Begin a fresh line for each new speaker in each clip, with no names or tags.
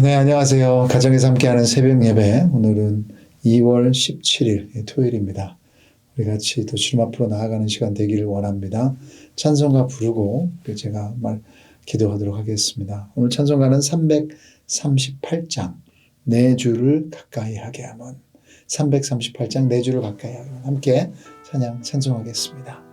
네, 안녕하세요. 가정에서 함께하는 새벽 예배. 오늘은 2월 17일 토요일입니다. 우리 같이 또 주님 앞으로 나아가는 시간 되기를 원합니다. 찬송가 부르고 제가 기도하도록 하겠습니다. 오늘 찬송가는 338장 내 주를 가까이 하게 하면 338장 내 주를 가까이 하게 하면 함께 찬송하겠습니다.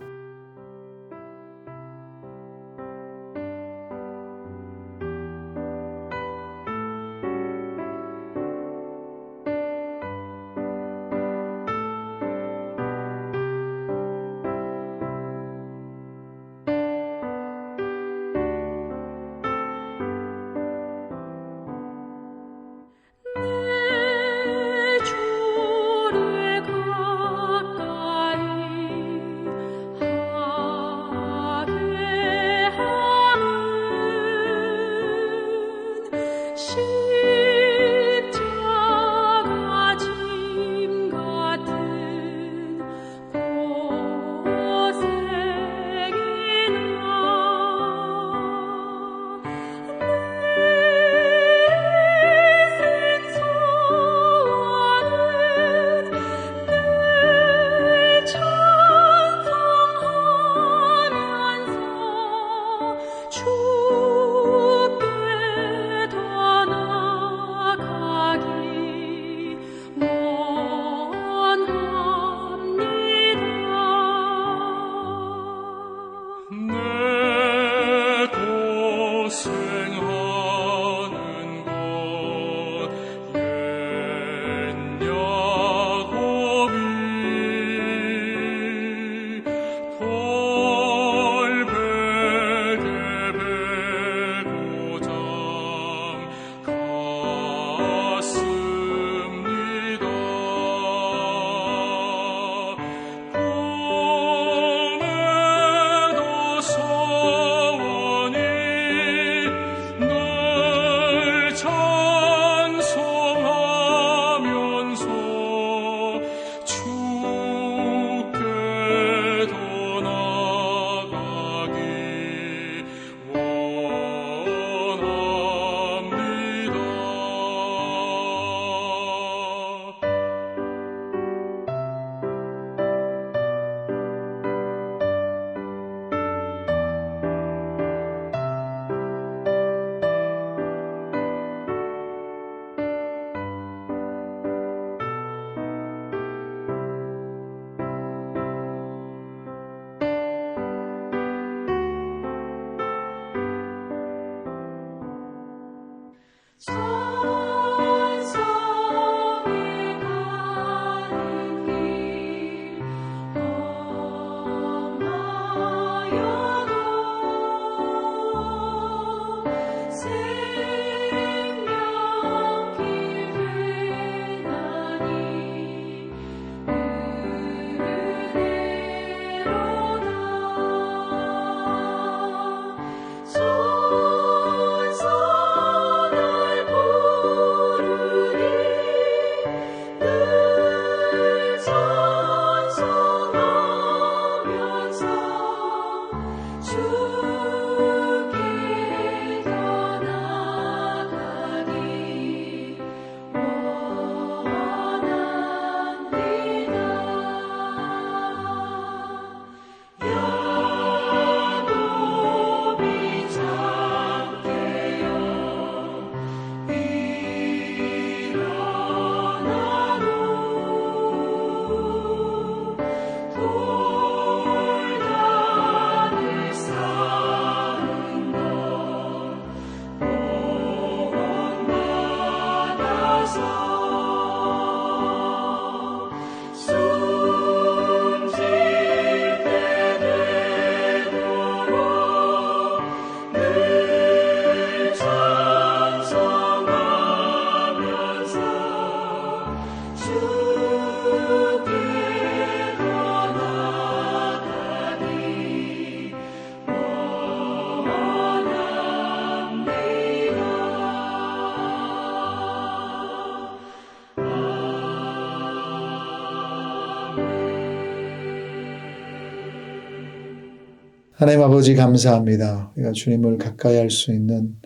하나님 아버지 감사합니다. 우리가 주님을 가까이 할 수 있는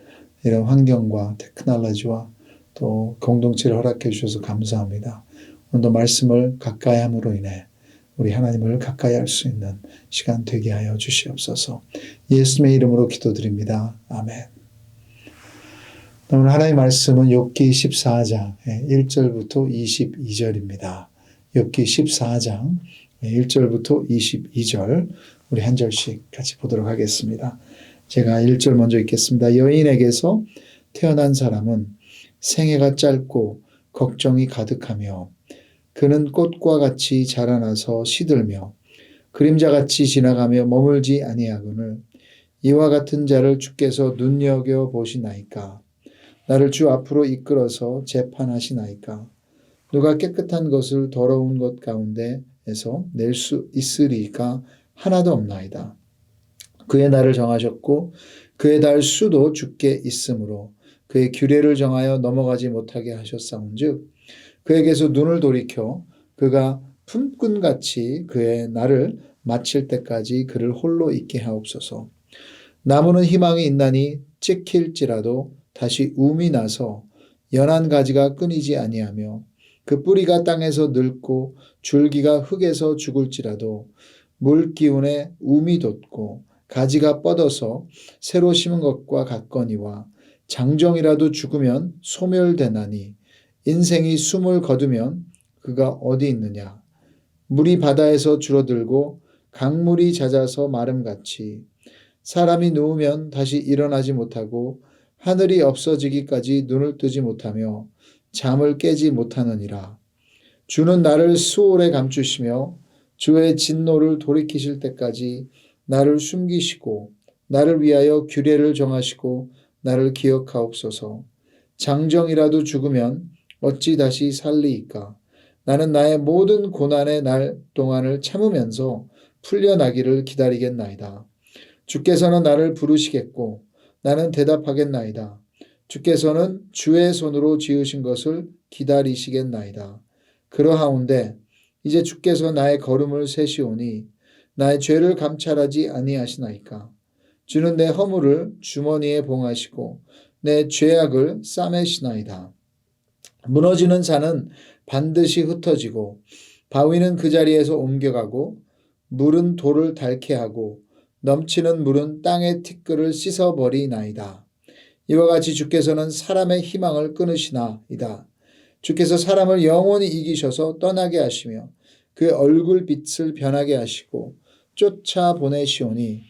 이런 환경과 테크놀로지와 또 공동체를 허락해 주셔서 감사합니다. 오늘도 말씀을 가까이 함으로 인해 우리 하나님을 가까이 할 수 있는 시간 되게 하여 주시옵소서. 예수님의 이름으로 기도드립니다. 아멘. 오늘 하나님의 말씀은 욥기 14장 1절부터 22절입니다. 욥기 14장 1절부터 22절 우리 한 절씩 같이 보도록 하겠습니다. 제가 1절 먼저 읽겠습니다. 여인에게서 태어난 사람은 생애가 짧고 걱정이 가득하며 그는 꽃과 같이 자라나서 시들며 그림자같이 지나가며 머물지 아니하거늘 이와 같은 자를 주께서 눈여겨보시나이까. 나를 주 앞으로 이끌어서 재판하시나이까. 누가 깨끗한 것을 더러운 것 가운데에서 낼 수 있으리까 하나도 없나이다. 그의 날을 정하셨고 그의 달 수도 주께 있으므로 그의 규례를 정하여 넘어가지 못하게 하셨사온즉 그에게서 눈을 돌이켜 그가 품꾼같이 그의 날을 마칠 때까지 그를 홀로 있게 하옵소서. 나무는 희망이 있나니 찍힐지라도 다시 움이 나서 연한 가지가 끊이지 아니하며 그 뿌리가 땅에서 늙고 줄기가 흙에서 죽을지라도 물 기운에 움이 돋고 가지가 뻗어서 새로 심은 것과 같거니와 장정이라도 죽으면 소멸되나니 인생이 숨을 거두면 그가 어디 있느냐. 물이 바다에서 줄어들고 강물이 잦아서 마름같이 사람이 누우면 다시 일어나지 못하고 하늘이 없어지기까지 눈을 뜨지 못하며 잠을 깨지 못하느니라. 주는 나를 수월에 감추시며 주의 진노를 돌이키실 때까지 나를 숨기시고 나를 위하여 규례를 정하시고 나를 기억하옵소서. 장정이라도 죽으면 어찌 다시 살리이까. 나는 나의 모든 고난의 날 동안을 참으면서 풀려나기를 기다리겠나이다. 주께서는 나를 부르시겠고 나는 대답하겠나이다. 주께서는 주의 손으로 지으신 것을 기다리시겠나이다. 그러하온데 이제 주께서 나의 걸음을 세시오니 나의 죄를 감찰하지 아니하시나이까. 주는 내 허물을 주머니에 봉하시고 내 죄악을 싸매시나이다. 무너지는 산은 반드시 흩어지고 바위는 그 자리에서 옮겨가고 물은 돌을 닳게 하고 넘치는 물은 땅의 티끌을 씻어버리나이다. 이와 같이 주께서는 사람의 희망을 끊으시나이다. 주께서 사람을 영원히 이기셔서 떠나게 하시며 그의 얼굴빛을 변하게 하시고 쫓아보내시오니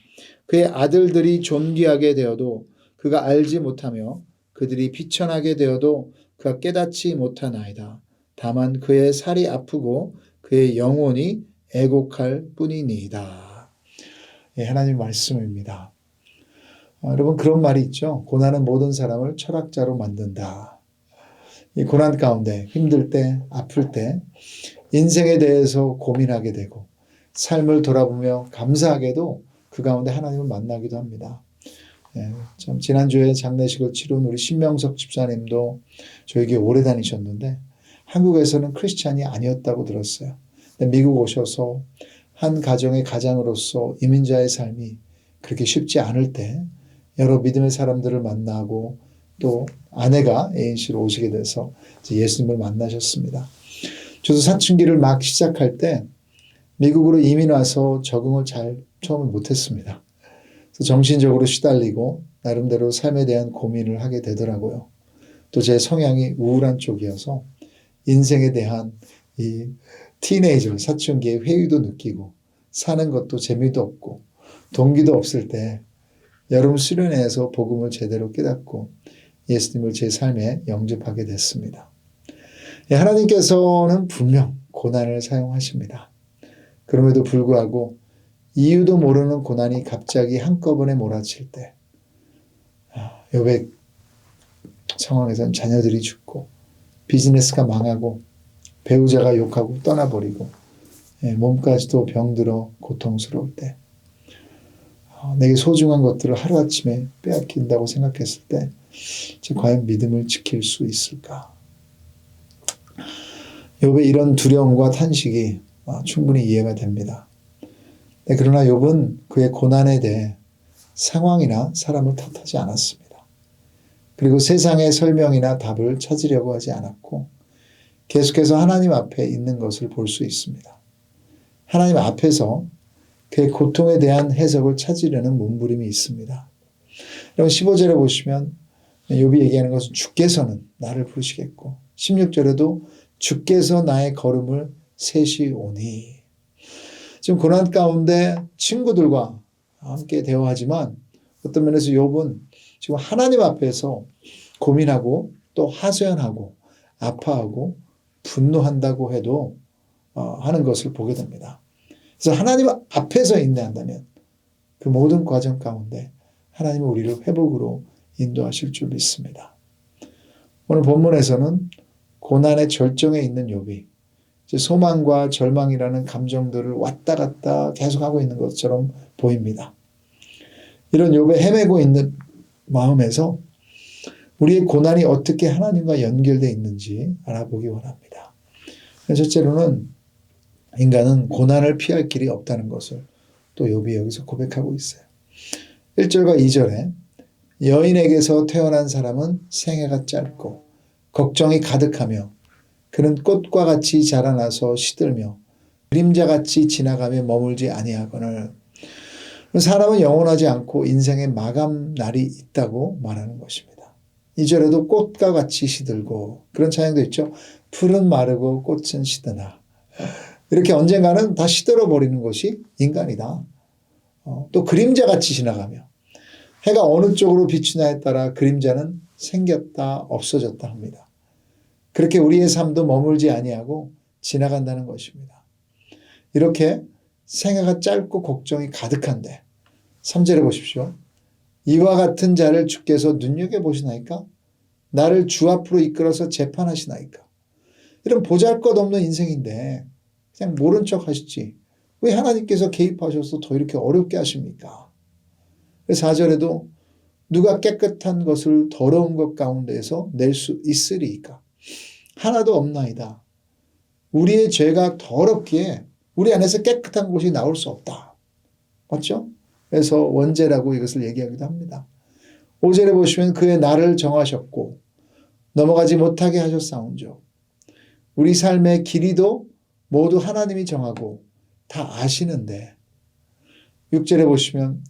그의 아들들이 존귀하게 되어도 그가 알지 못하며 그들이 비천하게 되어도 그가 깨닫지 못하나이다. 다만 그의 살이 아프고 그의 영혼이 애곡할 뿐이니이다. 하나님 말씀입니다. 여러분 그런 말이 있죠. 고난은 모든 사람을 철학자로 만든다. 이 고난 가운데 힘들 때 아플 때 인생에 대해서 고민하게 되고 삶을 돌아보며 감사하게도 그 가운데 하나님을 만나기도 합니다. 참 지난주에 장례식을 치른 우리 신명석 집사님도 저에게 오래 다니셨는데 한국에서는 크리스찬이 아니었다고 들었어요. 근데 미국 오셔서 한 가정의 가장으로서 이민자의 삶이 그렇게 쉽지 않을 때 여러 믿음의 사람들을 만나고 또 아내가 ANC로 오시게 돼서 예수님을 만나셨습니다. 저도 사춘기를 막 시작할 때 미국으로 이민 와서 적응을 잘 처음에 못했습니다. 그래서 정신적으로 시달리고 나름대로 삶에 대한 고민을 하게 되더라고요. 또 제 성향이 우울한 쪽이어서 인생에 대한 이 티네이저 사춘기의 회의도 느끼고 사는 것도 재미도 없고 동기도 없을 때 여름 수련회에서 복음을 제대로 깨닫고 예수님을 제 삶에 영접하게 됐습니다. 하나님께서는 분명 고난을 사용하십니다. 그럼에도 불구하고 이유도 모르는 고난이 갑자기 한꺼번에 몰아칠 때 욥의 상황에서는 자녀들이 죽고 비즈니스가 망하고 배우자가 욕하고 떠나버리고 몸까지도 병들어 고통스러울 때 내게 소중한 것들을 하루아침에 빼앗긴다고 생각했을 때 과연 믿음을 지킬 수 있을까? 욥의 이런 두려움과 탄식이 충분히 이해가 됩니다. 그러나 욥은 그의 고난에 대해 상황이나 사람을 탓하지 않았습니다. 그리고 세상의 설명이나 답을 찾으려고 하지 않았고 계속해서 하나님 앞에 있는 것을 볼 수 있습니다. 하나님 앞에서 그의 고통에 대한 해석을 찾으려는 몸부림이 있습니다. 여러분 15절에 보시면 욥이 얘기하는 것은 주께서는 나를 부르시겠고 16절에도 주께서 나의 걸음을 세시오니. 지금 고난 가운데 친구들과 함께 대화하지만 어떤 면에서 욥은 지금 하나님 앞에서 고민하고 또 하소연하고 아파하고 분노한다고 해도 하는 것을 보게 됩니다. 그래서 하나님 앞에서 인내한다면 그 모든 과정 가운데 하나님은 우리를 회복으로 인도하실 줄 믿습니다. 오늘 본문에서는 고난의 절정에 있는 욥이 소망과 절망이라는 감정들을 왔다 갔다 계속하고 있는 것처럼 보입니다. 이런 욥의 헤매고 있는 마음에서 우리의 고난이 어떻게 하나님과 연결되어 있는지 알아보기 원합니다. 첫째로는 인간은 고난을 피할 길이 없다는 것을 또 욥이 여기서 고백하고 있어요. 1절과 2절에 여인에게서 태어난 사람은 생애가 짧고 걱정이 가득하며 그는 꽃과 같이 자라나서 시들며 그림자같이 지나가며 머물지 아니하거늘. 사람은 영원하지 않고 인생의 마감 날이 있다고 말하는 것입니다. 2절에도 꽃과 같이 시들고 그런 찬양도 있죠. 풀은 마르고 꽃은 시드나. 이렇게 언젠가는 다 시들어버리는 것이 인간이다. 또 그림자같이 지나가며 해가 어느 쪽으로 비추냐에 따라 그림자는 생겼다 없어졌다 합니다. 그렇게 우리의 삶도 머물지 아니하고 지나간다는 것입니다. 이렇게 생애가 짧고 걱정이 가득한데 3절에 보십시오. 이와 같은 자를 주께서 눈여겨보시나이까? 나를 주 앞으로 이끌어서 재판하시나이까? 이런 보잘것없는 인생인데 그냥 모른 척 하시지. 왜 하나님께서 개입하셔서 더 이렇게 어렵게 하십니까? 4절에도 누가 깨끗한 것을 더러운 것 가운데에서 낼 수 있으리이까? 하나도 없나이다. 우리의 죄가 더럽기에 우리 안에서 깨끗한 곳이 나올 수 없다. 맞죠? 그래서 원죄라고 이것을 얘기하기도 합니다. 5절에 보시면 그의 날을 정하셨고 넘어가지 못하게 하셨사온즉 우리 삶의 길이도 모두 하나님이 정하고 다 아시는데 6절에 보시면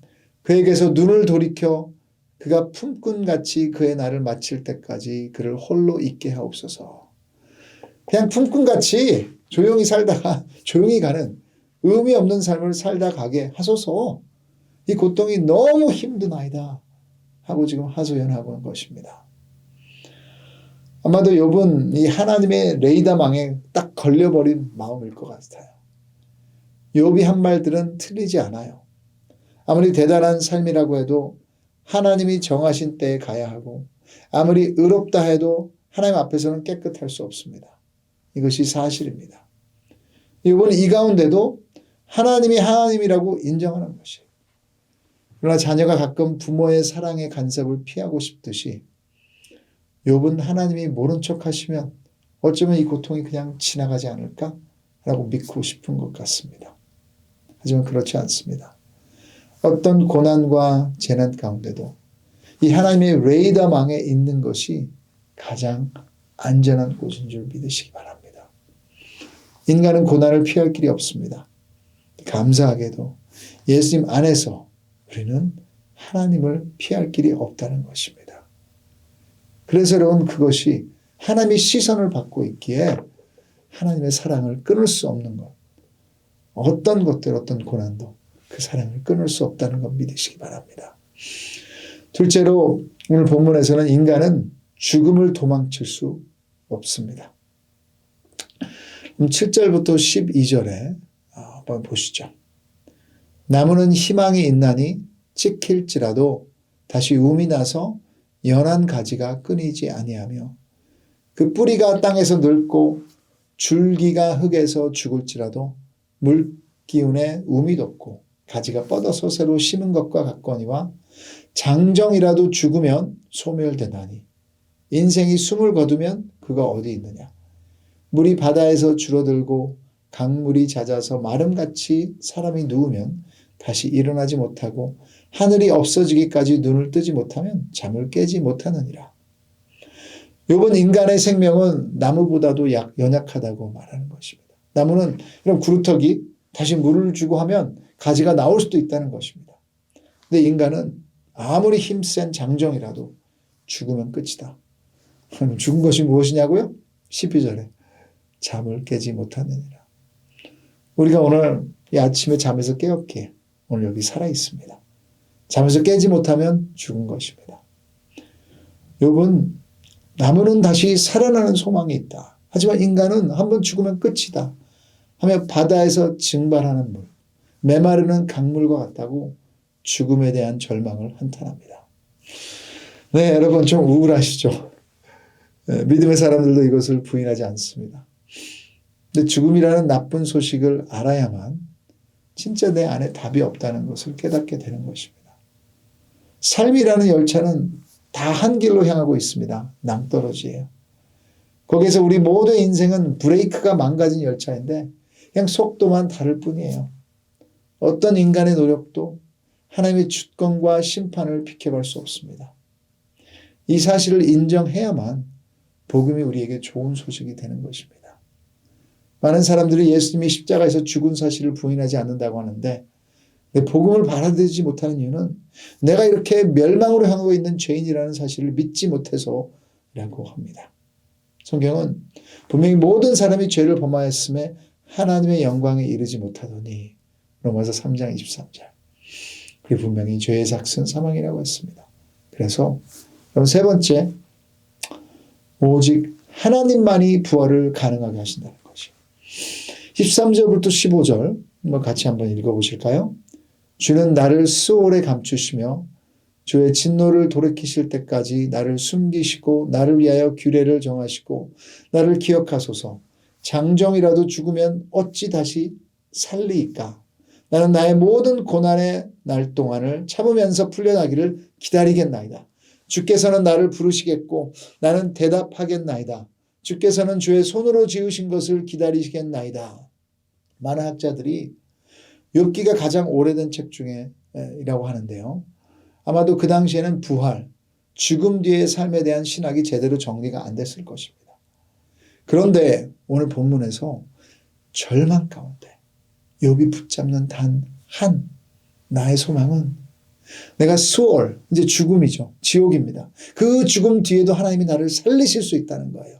그에게서 눈을 돌이켜 그가 품꾼같이 그의 날을 마칠 때까지 그를 홀로 있게 하옵소서. 그냥 품꾼같이 조용히 살다가 조용히 가는 의미 없는 삶을 살다 가게 하소서. 이 고통이 너무 힘드나이다 하고 지금 하소연하고 있는 것입니다. 아마도 욥은 이 하나님의 레이더망에 딱 걸려버린 마음일 것 같아요. 욥이 한 말들은 틀리지 않아요. 아무리 대단한 삶이라고 해도 하나님이 정하신 때에 가야 하고 아무리 의롭다 해도 하나님 앞에서는 깨끗할 수 없습니다. 이것이 사실입니다. 욥은 이 가운데도 하나님이 하나님이라고 인정하는 것이에요. 그러나 자녀가 가끔 부모의 사랑의 간섭을 피하고 싶듯이 욥은 하나님이 모른 척 하시면 어쩌면 이 고통이 그냥 지나가지 않을까라고 믿고 싶은 것 같습니다. 하지만 그렇지 않습니다. 어떤 고난과 재난 가운데도 이 하나님의 레이더망에 있는 것이 가장 안전한 곳인 줄 믿으시기 바랍니다. 인간은 고난을 피할 길이 없습니다. 감사하게도 예수님 안에서 우리는 하나님을 피할 길이 없다는 것입니다. 그래서 여러분 그것이 하나님의 시선을 받고 있기에 하나님의 사랑을 끊을 수 없는 것. 어떤 것들 어떤 고난도 그 사랑을 끊을 수 없다는 것 믿으시기 바랍니다. 둘째로 오늘 본문에서는 인간은 죽음을 도망칠 수 없습니다. 7절부터 12절에 한번 보시죠. 나무는 희망이 있나니 찍힐지라도 다시 움이 나서 연한 가지가 끊이지 아니하며 그 뿌리가 땅에서 늙고 줄기가 흙에서 죽을지라도 물기운에 움이 돋고 가지가 뻗어서 새로 심은 것과 같거니와 장정이라도 죽으면 소멸되나니 인생이 숨을 거두면 그가 어디 있느냐. 물이 바다에서 줄어들고 강물이 잦아서 마름같이 사람이 누우면 다시 일어나지 못하고 하늘이 없어지기까지 눈을 뜨지 못하면 잠을 깨지 못하느니라. 욥은 인간의 생명은 나무보다도 연약하다고 말하는 것입니다. 나무는 이런 구루터기 다시 물을 주고 하면 가지가 나올 수도 있다는 것입니다. 근데 인간은 아무리 힘센 장정이라도 죽으면 끝이다. 죽은 것이 무엇이냐고요? 12절에 잠을 깨지 못하느니라. 우리가 오늘 이 아침에 잠에서 깨었기에 오늘 여기 살아 있습니다. 잠에서 깨지 못하면 죽은 것입니다. 욥은 나무는 다시 살아나는 소망이 있다. 하지만 인간은 한번 죽으면 끝이다. 하며 바다에서 증발하는 물, 메마르는 강물과 같다고 죽음에 대한 절망을 한탄합니다. 네, 여러분 좀 우울하시죠? 믿음의 사람들도 이것을 부인하지 않습니다. 근데 죽음이라는 나쁜 소식을 알아야만 진짜 내 안에 답이 없다는 것을 깨닫게 되는 것입니다. 삶이라는 열차는 다 한 길로 향하고 있습니다. 낭떠러지예요. 거기에서 우리 모두의 인생은 브레이크가 망가진 열차인데 그냥 속도만 다를 뿐이에요. 어떤 인간의 노력도 하나님의 주권과 심판을 비켜갈 수 없습니다. 이 사실을 인정해야만 복음이 우리에게 좋은 소식이 되는 것입니다. 많은 사람들이 예수님이 십자가에서 죽은 사실을 부인하지 않는다고 하는데 복음을 받아들이지 못하는 이유는 내가 이렇게 멸망으로 향하고 있는 죄인이라는 사실을 믿지 못해서라고 합니다. 성경은 분명히 모든 사람이 죄를 범하였음에 하나님의 영광에 이르지 못하더니 로마서 3장 23절 그리고 분명히 죄의 삭은 사망이라고 했습니다. 그래서 그럼 세 번째 오직 하나님만이 부활을 가능하게 하신다는 것이에요. 13절부터 15절 같이 한번 읽어보실까요? 주는 나를 스올에 감추시며 주의 진노를 돌이키실 때까지 나를 숨기시고 나를 위하여 규례를 정하시고 나를 기억하소서. 장정이라도 죽으면 어찌 다시 살리이까? 나는 나의 모든 고난의 날 동안을 참으면서 풀려나기를 기다리겠나이다. 주께서는 나를 부르시겠고 나는 대답하겠나이다. 주께서는 주의 손으로 지으신 것을 기다리시겠나이다. 많은 학자들이 욥기가 가장 오래된 책 중에 이라고 하는데요. 아마도 그 당시에는 부활, 죽음 뒤의 삶에 대한 신학이 제대로 정리가 안 됐을 것입니다. 그런데 오늘 본문에서 절망 가운데 욥이 붙잡는 단 한 나의 소망은 내가 수월, 이제 죽음이죠. 지옥입니다. 그 죽음 뒤에도 하나님이 나를 살리실 수 있다는 거예요.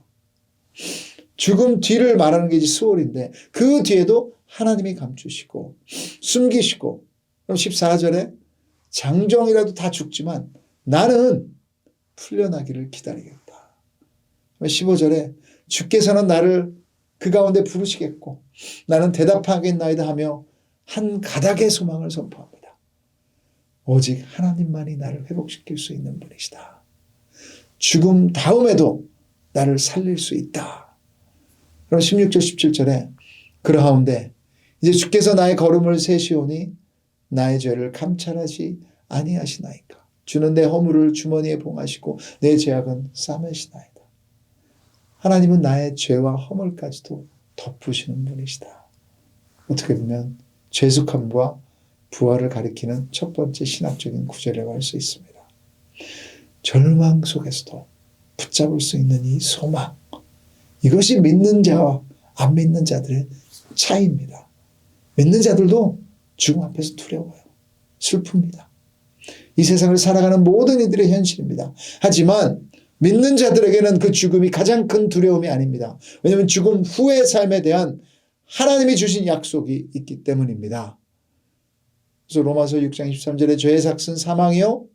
죽음 뒤를 말하는 게 이제 수월인데 그 뒤에도 하나님이 감추시고 숨기시고 그럼 14절에 장정이라도 다 죽지만 나는 풀려나기를 기다리겠다. 15절에 주께서는 나를 그 가운데 부르시겠고 나는 대답하겠나이다 하며 한 가닥의 소망을 선포합니다. 오직 하나님만이 나를 회복시킬 수 있는 분이시다. 죽음 다음에도 나를 살릴 수 있다. 그럼 16절 17절에 그러하온데 이제 주께서 나의 걸음을 세시오니 나의 죄를 감찰하지 아니하시나이까. 주는 내 허물을 주머니에 봉하시고 내 죄악은 싸매시나이다. 하나님은 나의 죄와 허물까지도 덮으시는 분이시다. 어떻게 보면 죄숙함과 부활을 가리키는 첫 번째 신학적인 구절이라고 할 수 있습니다. 절망 속에서도 붙잡을 수 있는 이 소망, 이것이 믿는 자와 안 믿는 자들의 차이입니다. 믿는 자들도 죽음 앞에서 두려워요. 슬픕니다. 이 세상을 살아가는 모든 이들의 현실입니다. 하지만 믿는 자들에게는 그 죽음이 가장 큰 두려움이 아닙니다. 왜냐하면 죽음 후의 삶에 대한 하나님이 주신 약속이 있기 때문입니다. 그래서 로마서 6장 23절에 죄의 삭은 사망이요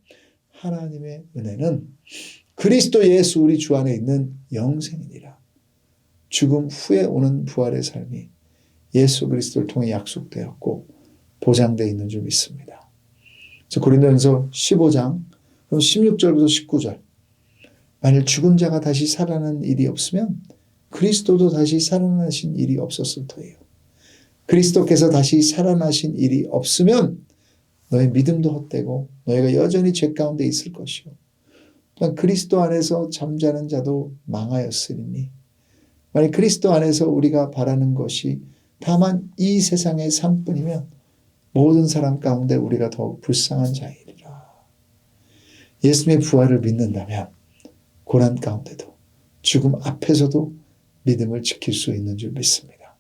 하나님의 은혜는 그리스도 예수 우리 주 안에 있는 영생이니라. 죽음 후에 오는 부활의 삶이 예수 그리스도를 통해 약속되었고 보장되어 있는 줄 믿습니다. 그래서 고린도전서 15장 16절부터 19절 만일 죽은 자가 다시 살아나는 일이 없으면 그리스도도 다시 살아나신 일이 없었을 터예요. 그리스도께서 다시 살아나신 일이 없으면 너의 믿음도 헛되고 너희가 여전히 죄 가운데 있을 것이요. 또한 그리스도 안에서 잠자는 자도 망하였으니 만약 그리스도 안에서 우리가 바라는 것이 다만 이 세상의 삶뿐이면 모든 사람 가운데 우리가 더욱 불쌍한 자이리라. 예수님의 부활을 믿는다면 고난 가운데도 죽음 앞에서도 믿음을 지킬 수 있는 줄 믿습니다.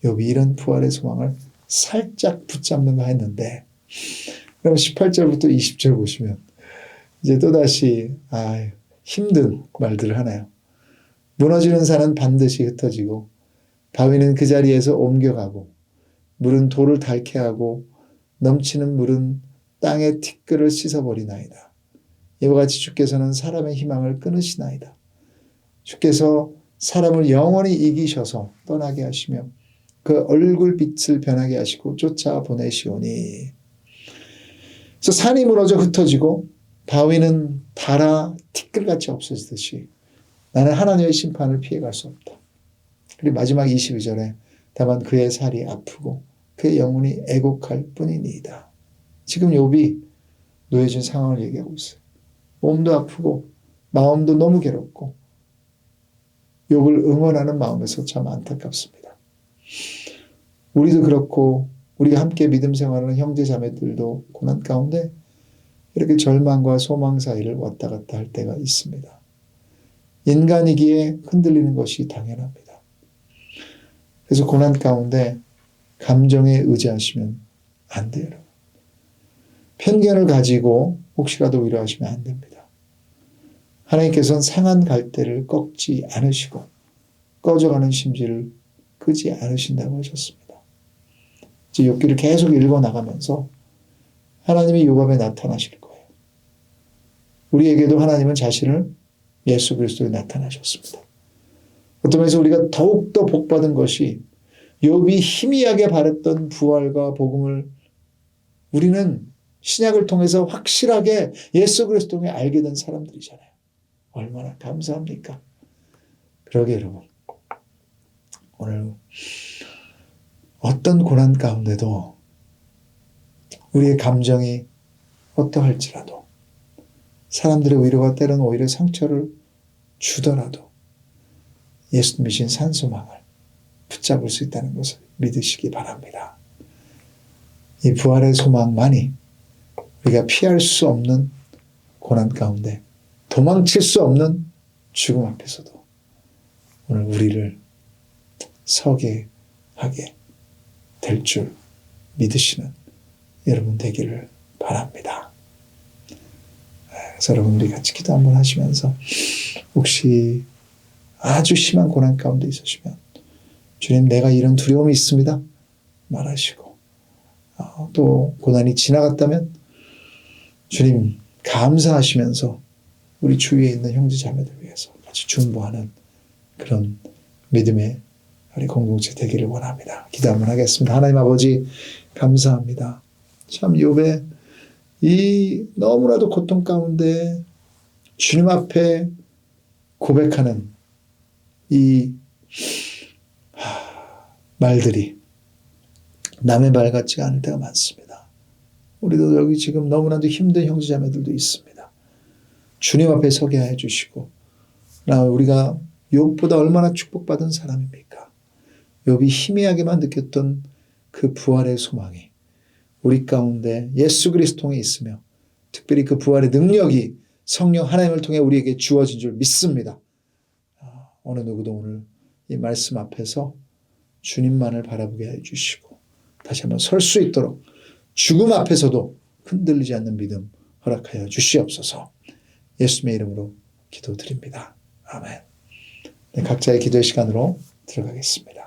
욥이 이런 부활의 소망을 살짝 붙잡는가 했는데, 그럼 18절부터 20절 보시면 이제 또다시 힘든 말들을 하나요. 무너지는 산은 반드시 흩어지고 바위는 그 자리에서 옮겨가고 물은 돌을 닳게 하고 넘치는 물은 땅의 티끌을 씻어버리나이다. 이와 같이 주께서는 사람의 희망을 끊으시나이다. 주께서 사람을 영원히 이기셔서 떠나게 하시며 그 얼굴 빛을 변하게 하시고 쫓아보내시오니. 그래서 산이 무너져 흩어지고 바위는 닳아 티끌같이 없어지듯이 나는 하나님의 심판을 피해갈 수 없다. 그리고 마지막 22절에 다만 그의 살이 아프고 그의 영혼이 애곡할 뿐이니이다. 지금 욥이 놓여진 상황을 얘기하고 있어요. 몸도 아프고 마음도 너무 괴롭고 욥을 응원하는 마음에서 참 안타깝습니다. 우리도 그렇고 우리가 함께 믿음 생활하는 형제 자매들도 고난 가운데 이렇게 절망과 소망 사이를 왔다 갔다 할 때가 있습니다. 인간이기에 흔들리는 것이 당연합니다. 그래서 고난 가운데 감정에 의지하시면 안 돼요. 여러분. 편견을 가지고 혹시라도 위로하시면 안 됩니다. 하나님께서는 상한 갈대를 꺾지 않으시고 꺼져가는 심지를 끄지 않으신다고 하셨습니다. 이제 욥기를 계속 읽어나가면서 하나님이 욥 앞에 나타나실 거예요. 우리에게도 하나님은 자신을 예수 그리스도에 나타나셨습니다. 어떤 면에서 우리가 더욱더 복받은 것이 욥이 희미하게 바랬던 부활과 복음을 우리는 신약을 통해서 확실하게 예수 그리스도를 알게 된 사람들이잖아요. 얼마나 감사합니까? 그러게 여러분, 오늘 어떤 고난 가운데도 우리의 감정이 어떠할지라도 사람들의 위로가 때로는 오히려 상처를 주더라도 예수님이신 산소망을 붙잡을 수 있다는 것을 믿으시기 바랍니다. 이 부활의 소망만이 우리가 피할 수 없는 고난 가운데 도망칠 수 없는 죽음 앞에서도 오늘 우리를 서게 하게 될 줄 믿으시는 여러분 되기를 바랍니다. 그래서 여러분 우리 같이 기도 한번 하시면서 혹시 아주 심한 고난 가운데 있으시면 주님 내가 이런 두려움이 있습니다 말하시고 또 고난이 지나갔다면 주님 감사하시면서 우리 주위에 있는 형제 자매들 위해서 같이 중보하는 그런 믿음의 우리 공동체 되기를 원합니다. 기도 한번 하겠습니다. 하나님 아버지 감사합니다. 참 욥의 이 너무나도 고통 가운데 주님 앞에 고백하는 이 말들이 남의 말 같지가 않을 때가 많습니다. 우리도 여기 지금 너무나도 힘든 형제자매들도 있습니다. 주님 앞에 서게 해주시고 우리가 욥보다 얼마나 축복받은 사람입니까? 욥이 희미하게만 느꼈던 그 부활의 소망이 우리 가운데 예수 그리스도에 있으며 특별히 그 부활의 능력이 성령 하나님을 통해 우리에게 주어진 줄 믿습니다. 어느 누구도 오늘 이 말씀 앞에서 주님만을 바라보게 해주시고 다시 한번 설 수 있도록 죽음 앞에서도 흔들리지 않는 믿음 허락하여 주시옵소서. 예수님의 이름으로 기도드립니다. 아멘. 네, 각자의 기도의 시간으로 들어가겠습니다.